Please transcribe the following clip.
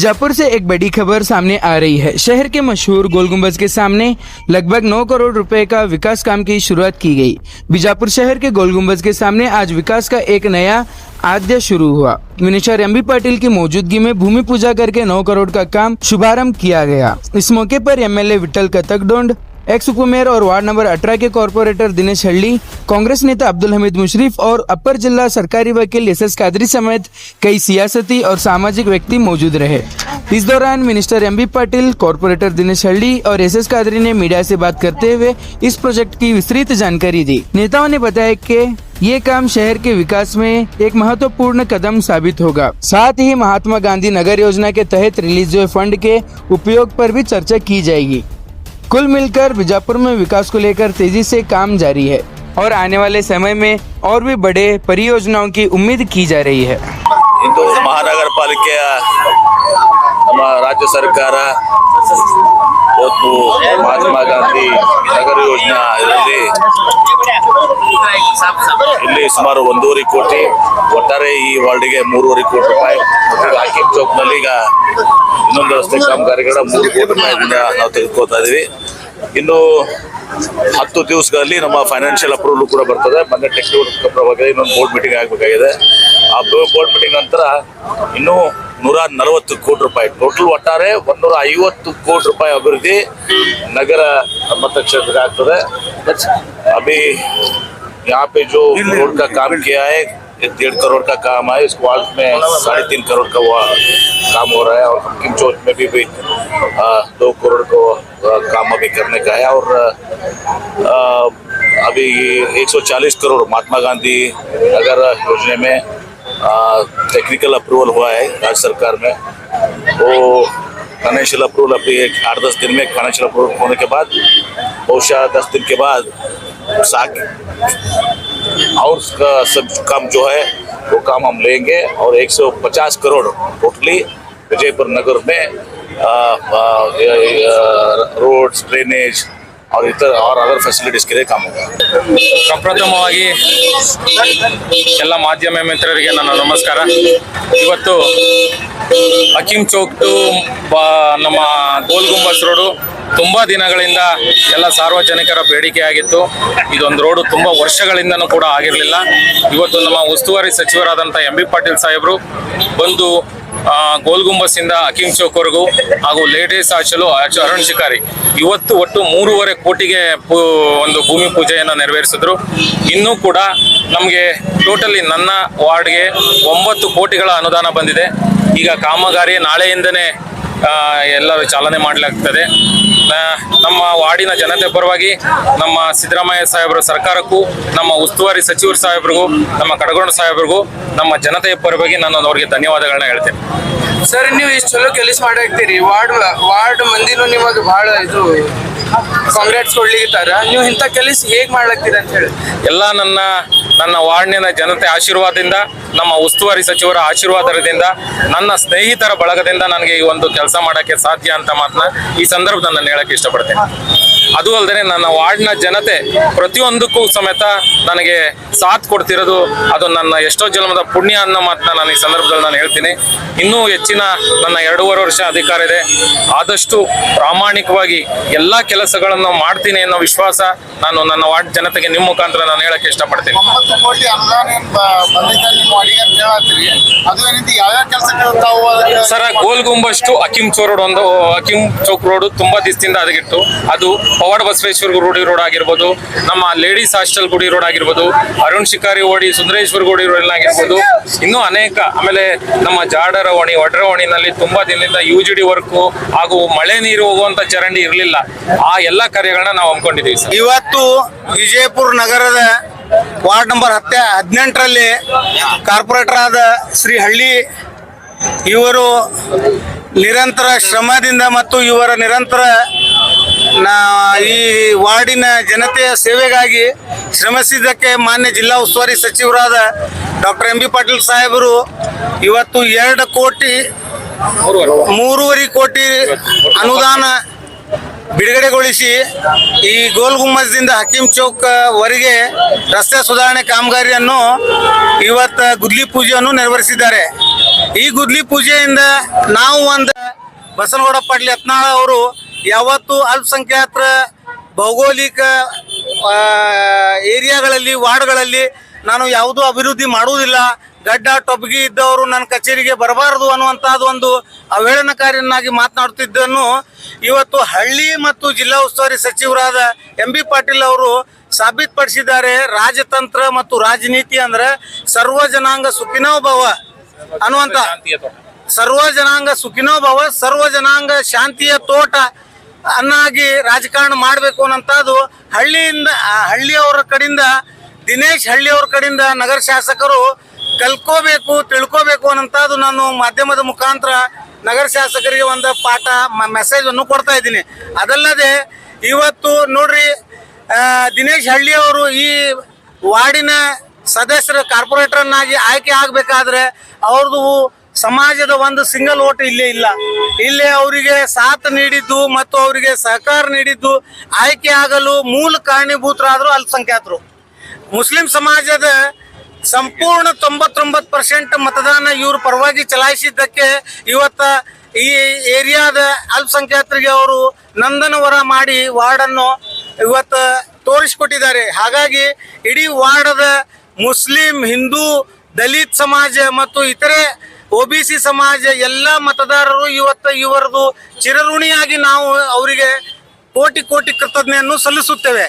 बीजापुर से एक बड़ी खबर सामने आ रही है। शहर के मशहूर गोल गुंबज के सामने लगभग 9 करोड़ रुपए का विकास काम की शुरुआत की गई। बीजापुर शहर के गोल गुंबज के सामने आज विकास का एक नया अध्याय शुरू हुआ। मिनिस्टर एमबी पाटिल की मौजूदगी में भूमि पूजा करके 9 करोड़ का काम शुभारंभ किया गया। इस मौके पर एमएलए विठल कतकडोंड, एक्स उपमेयर और वार्ड नंबर 18 के कॉर्पोरेटर दिनेश हल्ली, कांग्रेस नेता अब्दुल हमीद मुशरीफ और अपर जिला सरकारी वकील एसएस कादरी समेत कई सियासती और सामाजिक व्यक्ति मौजूद रहे। इस दौरान minister MB Patil, corporator Dinesh हल्ली और एसएस कादरी ने मीडिया से बात करते हुए इस प्रोजेक्ट की विस्तृत जानकारी दी। नेताओं ने बताया कि ये काम शहर के विकास में एक महत्वपूर्ण कदम साबित होगा। साथ ही महात्मा गांधी नगर योजना के तहत रिलीज हुए फंड के उपयोग पर भी चर्चा की जाएगी। कुल मिलकर बीजापुर में विकास को लेकर तेजी से काम जारी है और आने वाले समय में और भी बड़े परियोजनाओं की उम्मीद की जा रही है। ಇಂದು ಮಹಾನಗರ ಪಾಲಿಕೆಯ ನಮ್ಮ ರಾಜ್ಯ ಸರ್ಕಾರ ಇವತ್ತು ಮಹಾತ್ಮ ಗಾಂಧಿ ನಗರ ಯೋಜನಾ ಇದರಲ್ಲಿ ಇಲ್ಲಿ ಸುಮಾರು 1.5 ಕೋಟಿ, ಒಟ್ಟಾರೆ ಈ ವಾರ್ಡ್ಗೆ 3.5 ಕೋಟಿ ರೂಪಾಯಿ, ಹಾಕಿಮ್ ಚೌಕ್ ನಲ್ಲಿ ಈಗ ಇನ್ನೊಂದು ರಸ್ತೆ ಕಾಮಗಾರಿಗಳ 3 ಕೋಟಿ ರೂಪಾಯಿಯಿಂದ ನಾವು ತೆಗೆದುಕೊಳ್ತಾ ಇದೀವಿ। ಇನ್ನು 10 ದಿವಸಗಳಲ್ಲಿ ನಮ್ಮ ಫೈನಾನ್ಷಿಯಲ್ ಅಪ್ರೂವಲ್ ಕೂಡ ಬರ್ತದೆ। ಮೊನ್ನೆ ಟೆಕ್ನಿಕಲ್ ಬಗ್ಗೆ ಇನ್ನೊಂದು ಬೋರ್ಡ್ ಮೀಟಿಂಗ್ ಆಗಬೇಕಾಗಿದೆ। ಆ ಬೋರ್ಡ್ ಮೀಟಿಂಗ್ ನಂತರ ಇನ್ನೂ 140 ಕೋಟಿ ರೂಪಾಯಿ, ಟೋಟಲ್ ಒಟ್ಟಾರೆ 150 ಕೋಟಿ ರೂಪಾಯಿ ಅಭಿವೃದ್ಧಿ नगर मतक्षेत्र ಆಗ್ತದೆ। अभी यहाँ पे जो रोड का काम किया है 1.5 करोड़ का काम है। इस वार्ड में 3.5 करोड़ का काम हो रहा है और हकीम चौक में भी 2 करोड़ को काम अभी करने का है। और अभी 140 करोड़ महात्मा गांधी नगर योजना में टेक्निकल अप्रूवल हुआ है राज्य सरकार में। वो फाइनेंशियल अप्रूवल अभी 8-10 दिन में फाइनेंशियल अप्रूवल होने के बाद बहुशः 10 दिन के बाद और सब काम जो है वो काम हम लेंगे और 150 करोड़ टोटली विजयपुर नगर में रोड्स, ड्रेनेज और इतर और अदर फैसिलिटीज के लिए काम होगा। ಪ್ರಪ್ರಥಮವಾಗಿ ಎಲ್ಲ ಮಾಧ್ಯಮ ಮಿತ್ರರಿಗೆ ನನ್ನ ನಮಸ್ಕಾರ। ಇವತ್ತು ಹಕೀಮ್ ಚೌಕ್ ಟು ನಮ್ಮ ಗೋಲ್ ಗುಂಬಸ್ ರೋಡು ತುಂಬ ದಿನಗಳಿಂದ ಎಲ್ಲ ಸಾರ್ವಜನಿಕರ ಬೇಡಿಕೆ ಆಗಿತ್ತು। ಇದೊಂದು ರೋಡು ತುಂಬ ವರ್ಷಗಳಿಂದನೂ ಕೂಡ ಆಗಿರಲಿಲ್ಲ। ಇವತ್ತು ನಮ್ಮ ಉಸ್ತುವಾರಿ ಸಚಿವರಾದಂಥ ಎಂ.ಬಿ. ಪಾಟೀಲ್ ಸಾಹೇಬರು ಬಂದು ಗೋಲ್ ಗುಂಬಸ್ಸಿಂದ ಹಕೀಮ್ ಚೌಕ್ವರೆಗೂ ಹಾಗೂ ಲೇಡೀಸ್ ಹಾಸ್ಟೆಲು ಅರುಣ್ ಶಿಕಾರಿ ಇವತ್ತು ಒಟ್ಟು 3.5 ಕೋಟಿಗೆ ಒಂದು ಭೂಮಿ ಪೂಜೆಯನ್ನು ನೆರವೇರಿಸಿದ್ರು। ಇನ್ನೂ ಕೂಡ ನಮಗೆ ಟೋಟಲಿ ನನ್ನ ವಾರ್ಡ್ಗೆ 9 ಕೋಟಿಗಳ ಅನುದಾನ ಬಂದಿದೆ। ಈಗ ಕಾಮಗಾರಿ ನಾಳೆಯಿಂದನೇ ಎಲ್ಲರೂ ಚಾಲನೆ ಮಾಡಲಾಗ್ತದೆ। ನಮ್ಮ ವಾರ್ಡಿನ ಜನತೆ ಪರವಾಗಿ ನಮ್ಮ ಸಿದ್ದರಾಮಯ್ಯ ಸಾಹೇಬರ ಸರ್ಕಾರಕ್ಕೂ, ನಮ್ಮ ಉಸ್ತುವಾರಿ ಸಚಿವರು ಸಾಹೇಬ್ರಿಗೂ, ನಮ್ಮ ಕಡಗೊಂಡ ಸಾಹೇಬ್ರಿಗೂ, ನಮ್ಮ ಜನತೆಯ ಪರವಾಗಿ ನಾನು ಅವ್ರಿಗೆ ಧನ್ಯವಾದಗಳನ್ನ ಹೇಳ್ತೇನೆ। ಸರ್, ನೀವು ಇಷ್ಟು ಚಲೋ ಕೆಲಸ ಮಾಡಾಕ್ತೀರಿ, ವಾರ್ಡ್ ಮಂದಿನೂ ನಿಮಗೆ ಬಹಳ ಇದು ಕಾಂಗ್ರೆಸ್ ಕೊಡ್ಲಿಕ್ಕಿತ್ತಾರ, ನೀವು ಇಂಥ ಕೆಲಸ ಹೇಗೆ ಮಾಡ್ಲಾಗ್ತೀರಿ ಅಂತ ಹೇಳಿ ಎಲ್ಲ ನನ್ನ ವಾರ್ಡ್ನಿನ ಜನತೆ ಆಶೀರ್ವಾದದಿಂದ, ನಮ್ಮ ಉಸ್ತುವಾರಿ ಸಚಿವರ ಆಶೀರ್ವಾದದಿಂದ, ನನ್ನ ಸ್ನೇಹಿತರ ಬಳಗದಿಂದ ನನಗೆ ಈ ಒಂದು ಕೆಲಸ ಮಾಡೋಕ್ಕೆ ಸಾಧ್ಯ ಅಂತ ಮಾತನ್ನ ಈ ಸಂದರ್ಭದಲ್ಲಿ ನಾನು ಹೇಳಕ್ಕೆ ಇಷ್ಟಪಡ್ತೇನೆ। ಅದು ಅಲ್ಲದೆ ನನ್ನ ವಾರ್ಡ್ನ ಜನತೆ ಪ್ರತಿಯೊಂದಕ್ಕೂ ಸಮೇತ ನನಗೆ ಸಾಥ್ ಕೊಡ್ತಿರೋದು ಅದು ನನ್ನ ಎಷ್ಟೋ ಜನ್ಮದ ಪುಣ್ಯ ಅನ್ನೋ ಮಾತನ್ನ ನಾನು ಈ ಸಂದರ್ಭದಲ್ಲಿ ನಾನು ಹೇಳ್ತೀನಿ। ಇನ್ನೂ ಹೆಚ್ಚಿನ ನನ್ನ 2.5 ವರ್ಷ ಅಧಿಕಾರ ಇದೆ, ಆದಷ್ಟು ಪ್ರಾಮಾಣಿಕವಾಗಿ ಎಲ್ಲ ಕೆಲಸಗಳನ್ನು ಮಾಡ್ತೀನಿ ಅನ್ನೋ ವಿಶ್ವಾಸ ನಾನು ನನ್ನ ವಾರ್ಡ್ ಜನತೆಗೆ ನಿಮ್ಮ ಮುಖಾಂತರ ನಾನು ಹೇಳಕ್ಕೆ ಇಷ್ಟಪಡ್ತೀನಿ। Sir, Gol Gumbaz to Hakeem Chowk road ತುಂಬಾ ದಿವಸದಿಂದ ಹದಗೆಟ್ಟು, ಅದು ಪವಾಡ್ ಬಸವೇಶ್ವರ ಗುಡಿ ರೋಡ್ ಆಗಿರ್ಬೋದು, ನಮ್ಮ ಲೇಡೀಸ್ ಹಾಸ್ಟೆಲ್ ಗುಡಿ ರೋಡ್ ಆಗಿರ್ಬೋದು, ಅರುಣ್ ಶಿಕಾರಿ ಓಡಿ ಸುಂದರೇಶ್ವರ ಗುಡಿ ರೋಡ್ ಆಗಿರ್ಬೋದು, ಇನ್ನೂ ಅನೇಕ, ಆಮೇಲೆ ನಮ್ಮ ಜಾಡರವಣಿ ವಡ್ರವಣಿನಲ್ಲಿ ತುಂಬಾ ದಿನದಿಂದ UGD ವರ್ಕ್ ಹಾಗೂ ಮಳೆ ನೀರು ಹೋಗುವಂತ ಚರಂಡಿ ಇರಲಿಲ್ಲ। ಆ ಎಲ್ಲ ಕಾರ್ಯಗಳನ್ನ ನಾವು ಹಮ್ಮಿಕೊಂಡಿದ್ದೀವಿ ಸರ್। ಇವತ್ತು ವಿಜಯಪುರ ನಗರದ ವಾರ್ಡ್ ನಂಬರ್ 18ರಲ್ಲಿ ಕಾರ್ಪೊರೇಟರ್ ಆದ ಶ್ರೀ ಹಳ್ಳಿ ಇವರು ನಿರಂತರ ಶ್ರಮದಿಂದ ಮತ್ತು ಇವರ ನಿರಂತರ ಈ ವಾರ್ಡಿನ ಜನತೆಯ ಸೇವೆಗಾಗಿ ಶ್ರಮಿಸಿದ್ದಕ್ಕೆ ಮಾನ್ಯ ಜಿಲ್ಲಾ ಉಸ್ತುವಾರಿ ಸಚಿವರಾದ ಡಾಕ್ಟರ್ ಎಂ.ಬಿ. ಪಾಟೀಲ್ ಸಾಹೇಬರು ಇವತ್ತು 2 ಕೋಟಿ 3.5 ಕೋಟಿ ಅನುದಾನ ಬಿಡುಗಡೆಗೊಳಿಸಿ ಈ ಗೋಲ್ ಗುಂಬಜ್ದಿಂದ ಹಕೀಮ್ ಚೌಕ್ ವರೆಗೆ ರಸ್ತೆ ಸುಧಾರಣೆ ಕಾಮಗಾರಿಯನ್ನು ಇವತ್ತು ಗುದ್ಲಿ ಪೂಜೆಯನ್ನು ನೆರವೇರಿಸಿದ್ದಾರೆ। ಈ ಗುದ್ಲಿ ಪೂಜೆಯಿಂದ ನಾವು ಒಂದು ಬಸನಗೌಡ ಪಾಟೀಲ್ ಯತ್ನಾಳ್ ಅವರು ಯಾವತ್ತು ಅಲ್ಪಸಂಖ್ಯಾತರ ಭೌಗೋಳಿಕ ಏರಿಯಾಗಳಲ್ಲಿ ವಾರ್ಡ್ಗಳಲ್ಲಿ ನಾನು ಯಾವುದೂ ಅಭಿವೃದ್ಧಿ ಮಾಡುವುದಿಲ್ಲ, ಗಡ್ಡ ಟೊಬ್ಗಿ ಇದ್ದವರು ನನ್ನ ಕಚೇರಿಗೆ ಬರಬಾರದು ಅನ್ನುವಂಥದ್ದು ಒಂದು ಅವಹೇಳನಕಾರಿಯನ್ನಾಗಿ ಮಾತನಾಡುತ್ತಿದ್ದನ್ನು ಇವತ್ತು ಹಳ್ಳಿ ಮತ್ತು ಜಿಲ್ಲಾ ಉಸ್ತುವಾರಿ ಸಚಿವರಾದ ಎಂ.ಬಿ. ಪಾಟೀಲ್ ಅವರು ಸಾಬೀತುಪಡಿಸಿದ್ದಾರೆ. ರಾಜತಂತ್ರ ಮತ್ತು ರಾಜನೀತಿ ಅಂದ್ರೆ ಸರ್ವ ಜನಾಂಗ ಸುಖಿನೋ ಭವ ಅನ್ನುವಂಥ, ಸರ್ವ ಜನಾಂಗ ಸುಖಿನೋ ಭವ, ಸರ್ವ ಜನಾಂಗ ಶಾಂತಿಯ ತೋಟ ಅನ್ನಾಗಿ ರಾಜಕಾರಣ ಮಾಡಬೇಕು ಅನ್ನೋಂಥದ್ದು ಹಳ್ಳಿಯವರ ಕಡೆಯಿಂದ, ದಿನೇಶ್ ಹಳ್ಳಿಯವ್ರ ಕಡೆಯಿಂದ ನಗರ ಶಾಸಕರು ಕಲ್ಕೋಬೇಕು, ತಿಳ್ಕೋಬೇಕು ಅನ್ನೋಂಥದ್ದು ನಾನು ಮಾಧ್ಯಮದ ಮುಖಾಂತರ ನಗರ ಶಾಸಕರಿಗೆ ಒಂದು ಪಾಠ ಮೆಸೇಜ್ ಅನ್ನು ಕೊಡ್ತಾ ಇದ್ದೀನಿ. ಅದಲ್ಲದೆ ಇವತ್ತು ನೋಡ್ರಿ, ದಿನೇಶ್ ಹಳ್ಳಿಯವರು ಈ ವಾರ್ಡಿನ ಸದಸ್ಯರ ಕಾರ್ಪೊರೇಟರ್ನಾಗಿ ಆಯ್ಕೆ ಆಗಬೇಕಾದ್ರೆ ಅವ್ರದ್ದು ಸಮಾಜದ ಒಂದು ಸಿಂಗಲ್ ಓಟ್ ಇಲ್ಲೇ ಇಲ್ಲ. ಇಲ್ಲೇ ಅವರಿಗೆ ಸಾಥ್ ನೀಡಿದ್ದು ಮತ್ತು ಅವರಿಗೆ ಸಹಕಾರ ನೀಡಿದ್ದು, ಆಯ್ಕೆ ಆಗಲು ಮೂಲ ಕಾರಣೀಭೂತರಾದರು ಅಲ್ಪಸಂಖ್ಯಾತರು. ಮುಸ್ಲಿಂ ಸಮಾಜದ ಸಂಪೂರ್ಣ 99% ಮತದಾನ ಇವ್ರ ಪರವಾಗಿ ಚಲಾಯಿಸಿದ್ದಕ್ಕೆ ಇವತ್ತ ಈ ಏರಿಯಾದ ಅಲ್ಪಸಂಖ್ಯಾತರಿಗೆ ಅವರು ನಂದನವರ ಮಾಡಿ ವಾರ್ಡನ್ನು ಇವತ್ತು ತೋರಿಸಿಕೊಟ್ಟಿದ್ದಾರೆ. ಹಾಗಾಗಿ ಇಡೀ ವಾರ್ಡದ ಮುಸ್ಲಿಂ, ಹಿಂದೂ, ದಲಿತ್ ಸಮಾಜ ಮತ್ತು ಇತರೆ OBC ಸಮಾಜ ಎಲ್ಲ ಮತದಾರರು ಇವತ್ತು ಇವರದು ಚಿರಋಣಿಯಾಗಿ ನಾವು ಅವರಿಗೆ ಕೋಟಿ ಕೋಟಿ ಕೃತಜ್ಞತೆಯನ್ನು ಸಲ್ಲಿಸುತ್ತೇವೆ.